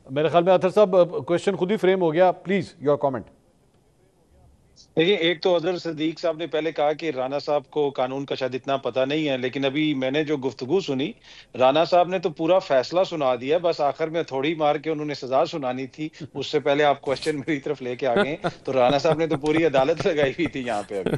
मेरे ख्याल में अतर साहब क्वेश्चन खुद ही फ्रेम हो गया, प्लीज योर कमेंट। देखिए, एक तो अजहर सिद्दीक साहब ने पहले कहा कि राणा साहब को कानून का शायद इतना पता नहीं है, लेकिन अभी मैंने जो गुफ्तगू सुनी, राणा साहब ने तो पूरा फैसला सुना दिया, बस आखिर में थोड़ी मार के उन्होंने सजा सुनानी थी। उससे पहले आप क्वेश्चन मेरी तरफ लेके आ गए, तो राणा साहब ने तो पूरी अदालत लगाई हुई थी यहाँ पे अभी।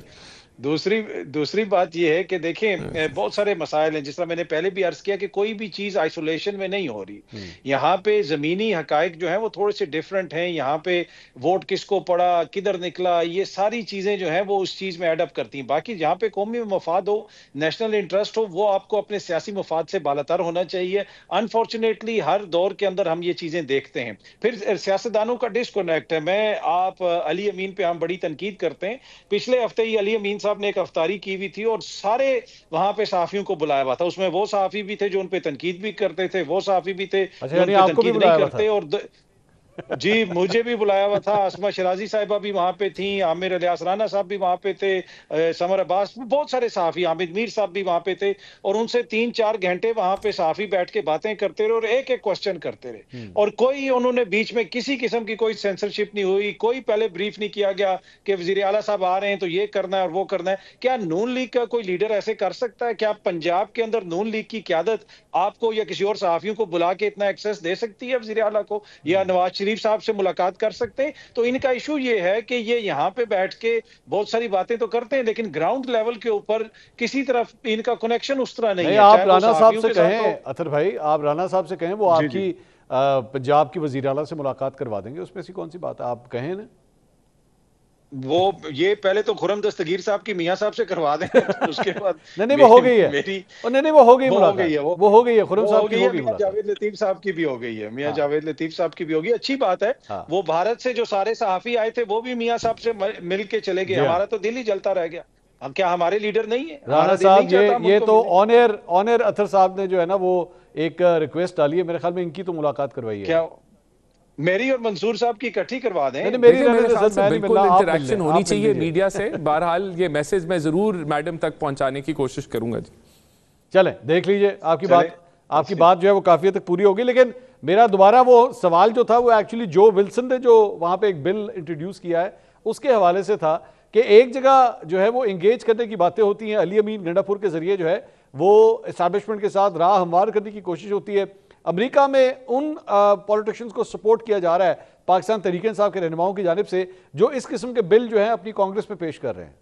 दूसरी दूसरी बात यह है कि देखें, बहुत सारे मसाइल हैं, जिस तरह मैंने पहले भी अर्ज किया कि कोई भी चीज आइसोलेशन में नहीं हो रही। यहाँ पे जमीनी हकाइक जो है वो थोड़े से डिफरेंट हैं। यहाँ पे वोट किसको पड़ा, किधर निकला, ये सारी चीजें जो है वो उस चीज में एडअप करती हैं। बाकी जहाँ पे कौमी मफाद हो, नेशनल इंटरेस्ट हो, वो आपको अपने सियासी मफाद से बालातर होना चाहिए। अनफॉर्चुनेटली हर दौर के अंदर हम ये चीजें देखते हैं। फिर सियासतदानों का डिस्कनेक्ट है। मैं आप अली अमीन पे हम बड़ी तनकीद करते हैं। पिछले हफ्ते ही अली अमीन साहब ने एक अफ्तारी की हुई थी और सारे वहां पे सहाफियों को बुलाया हुआ था। उसमें वो सहाफी भी थे जो उन पे तनकीद भी करते थे, वो सहाफी भी थे जो उन पे तनकीद नहीं करते। और जी, मुझे भी बुलाया हुआ था। असमा शराजी साहिबा भी वहां पे थी, आमिर इलियास राना साहब भी वहां पे थे, समर अब्बास, बहुत सारे सहाफी, हामिद मीर साहब भी वहां पे थे। और उनसे 3-4 घंटे वहां पे सहाफी बैठ के बातें करते रहे और एक एक क्वेश्चन करते रहे। और कोई उन्होंने बीच में किसी किस्म की कोई सेंसरशिप नहीं हुई, कोई पहले ब्रीफ नहीं किया गया कि वजीर आला साहब आ रहे हैं तो ये करना है और वो करना है। क्या नून लीग का कोई लीडर ऐसे कर सकता है? क्या पंजाब के अंदर नून लीग की क्यादत आपको या किसी और सहाफियों को बुला के इतना एक्सेस दे सकती है वजीर आला को, या नवाज शरीफ साहब से मुलाकात कर सकते हैं? तो इनका इशू ये है कि ये यहाँ पे बैठ के बहुत सारी बातें तो करते हैं, लेकिन ग्राउंड लेवल के ऊपर किसी तरफ इनका कनेक्शन उस तरह नहीं है। आप राणा साहब से कहें, अतर भाई, आप राणा साहब से कहें, वो आपकी पंजाब की वजीर आला से मुलाकात करवा देंगे, उसमें ऐसी कौन सी बात है, आप कहें ना। वो ये पहले तो खुरम दस्तगीर साहब की मियां साहब से करवा दें, तो उसके बाद नहीं वो हो गई है मेरी नहीं वो हो गई, वो हो गई है, वो हो गई है, खुरम साहब की हो गई, मियां जावेद लतीफ साहब की भी हो गई है, मियां जावेद लतीफ साहब की भी होगी। अच्छी बात है। वो भारत से जो सारे सहाफी आए थे वो भी मियां साहब से मिल के चले गए। हमारा तो दिल ही जलता रह गया। हम क्या हमारे लीडर नहीं है? राणा साहब ये तो ऑन एयर अतर साहब ने जो है ना वो एक रिक्वेस्ट डाली है, मेरे ख्याल में इनकी तो मुलाकात करवाई है। क्या मेरी और मंसूर साहब की इकट्ठी करवा दें? मेरे ख्याल से बिल्कुल इंटरेक्शन होनी चाहिए मीडिया से। बहरहाल ये मैसेज मैं जरूर मैडम तक पहुंचाने की कोशिश करूंगा। जी चलें, देख लीजिए, आपकी बात जो है वो काफी हद तक पूरी होगी। लेकिन मेरा दोबारा वो सवाल जो था वो एक्चुअली जो विल्सन ने जो वहां पे एक बिल इंट्रोड्यूस किया है उसके हवाले से था कि एक जगह जो है वो एंगेज करने की बातें होती हैं, अली अमीन गंडापुर के जरिए जो है वो एस्टैब्लिशमेंट के साथ राह हमवार करने की कोशिश होती है। अमेरिका में उन पॉलिटिशियंस को सपोर्ट किया जा रहा है पाकिस्तान तहरीक इंसाफ के रहनुमाओं की जानिब से जो इस किस्म के बिल जो है अपनी कांग्रेस में पेश कर रहे हैं।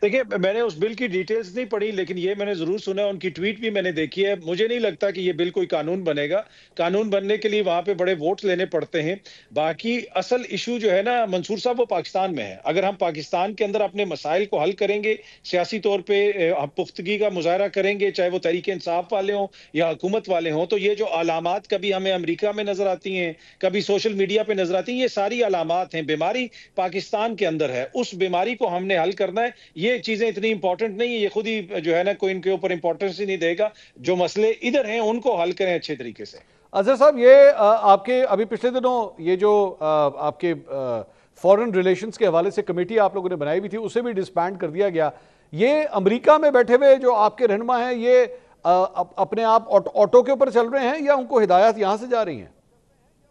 देखिए, मैंने उस बिल की डिटेल्स नहीं पढ़ी, लेकिन ये मैंने जरूर सुना, उनकी ट्वीट भी मैंने देखी है। मुझे नहीं लगता कि ये बिल कोई कानून बनेगा। कानून बनने के लिए वहां पे बड़े वोट्स लेने पड़ते हैं। बाकी असल इशू जो है ना मंसूर साहब, वो पाकिस्तान में है। अगर हम पाकिस्तान के अंदर अपने मसाइल को हल करेंगे, सियासी तौर पर हम पुख्तगी का मुजाहरा करेंगे, चाहे वो तहरीक इंसाफ वाले हों या हुकूमत वाले हों, तो ये जो अलामात कभी हमें अमरीका में नजर आती हैं, कभी सोशल मीडिया पे नजर आती हैं, ये सारी अलामात हैं। बीमारी पाकिस्तान के अंदर है, उस बीमारी को हमने हल करना है। ये चीजें इतनी इंपॉर्टेंट नहीं है, ये खुद ही जो है ना कोई इनके ऊपर इंपॉर्टेंस ही नहीं देगा। जो मसले इधर हैं उनको हल करें अच्छे तरीके से। अजहर साहब, ये आपके अभी पिछले दिनों ये जो आपके फॉरेन रिलेशंस के हवाले से कमेटी आप लोगों ने बनाई हुई थी उसे भी डिस्बैंड कर दिया गया। ये अमेरिका में बैठे हुए जो आपके रहनुमा हैं ये अपने आप ऑटो के ऊपर चल रहे हैं या उनको हिदायत यहां से जा रही हैं?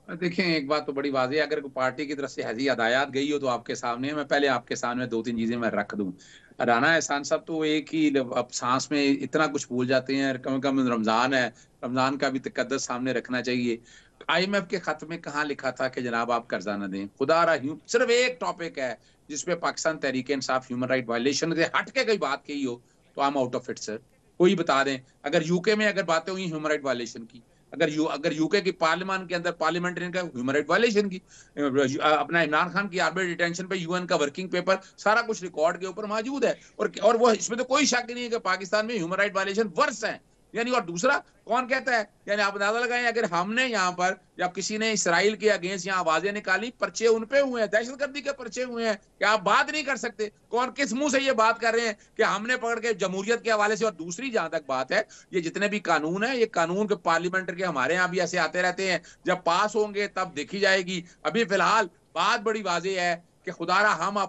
देखें, एक बात तो बड़ी वाज़ेह है, अगर कोई पार्टी की तरफ से ऐसी हदायत गई हो तो आपके सामने है। मैं पहले आपके सामने 2-3 चीजें मैं रख दूं। राना एहसान साहब तो एक ही अब सांस में इतना कुछ भूल जाते हैं। कम कम रमजान है, रमजान का भी तकद्दस सामने रखना चाहिए। IMF के खत में कहाँ लिखा था कि जनाब आप कर्जा न दें? खुदा सिर्फ एक टॉपिक है जिसपे Pakistan Tehreek Insaf human right violation से हट के कोई बात कही हो तो I am out of it sir. कोई बता दें, अगर यूके में अगर बातें हुई ह्यूमन राइट वायलेशन की, अगर यूके की पार्लियामेंट के अंदर पार्लियामेंट्रियन का ह्यूमन राइट वायलेशन की, अपना इमरान खान की आर्बिट्रेरी डिटेंशन पे UN का वर्किंग पेपर सारा कुछ रिकॉर्ड के ऊपर मौजूद है। और वो इसमें तो कोई शक नहीं है कि पाकिस्तान में ह्यूमन राइट वायलेशन वर्स है। यानी और दूसरा कौन कहता है? यानी आप अंदाजा लगाएं, अगर हमने यहाँ पर या किसी ने इसराइल के अगेंस्ट यहाँ आवाजें निकाली, पर्चे उन पे हुए हैं, दहशतगर्दी के पर्चे हुए हैं, क्या आप बात नहीं कर सकते? कौन किस मुंह से ये बात कर रहे हैं कि हमने पकड़ के जमहूरियत के हवाले से? और दूसरी जहां तक बात है, ये जितने भी कानून है, ये कानून के पार्लियामेंट के हमारे यहाँ भी ऐसे आते रहते हैं, जब पास होंगे तब देखी जाएगी। अभी फिलहाल बात बड़ी वाज़ेह है कि खुदारा हम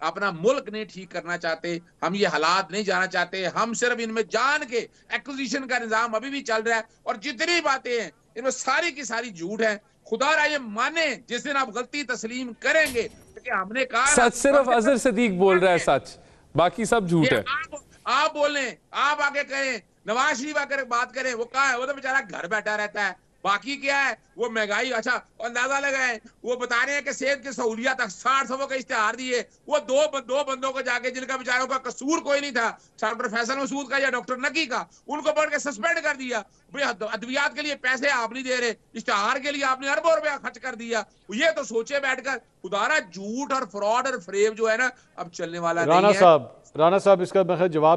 अपना मुल्क नहीं ठीक करना चाहते, हम ये हालात नहीं जाना चाहते। हम सिर्फ इनमें जान के एक्विजिशन का निजाम अभी भी चल रहा है। और जितनी बातें हैं इनमें सारी की सारी झूठ है। खुदा ये माने जिस दिन आप गलती तस्लीम करेंगे कि हमने कहा सच सिर्फ अजहर सदीक बोल रहा है सच, बाकी सब झूठ है। आप बोलें, आप आगे कहें, नवाज शरीफ आकर बात करें, वो कहा है, वो तो बेचारा घर बैठा रहता है। बाकी क्या है, वो महंगाई, अच्छा अंदाजा लगाए, वो बता रहे हैं कि सेहत की सहूलियत 60 का इश्तेहार दिए, वो दो बंदों को जाके जिनका बेचारों का कसूर कोई नहीं था, डॉक्टर फैसल मसूद का या डॉक्टर नकी का, उनको पढ़ के सस्पेंड कर दिया। अद्वियात के लिए पैसे आप नहीं दे रहे, इश्तेहार के लिए आपने अरबों रुपया खर्च कर दिया। ये तो सोचे बैठकर, खुदारा झूठ और फ्रॉड और फ्रेब जो है ना अब चलने वाला नहीं है। राणा साहब इसका मैं जवाब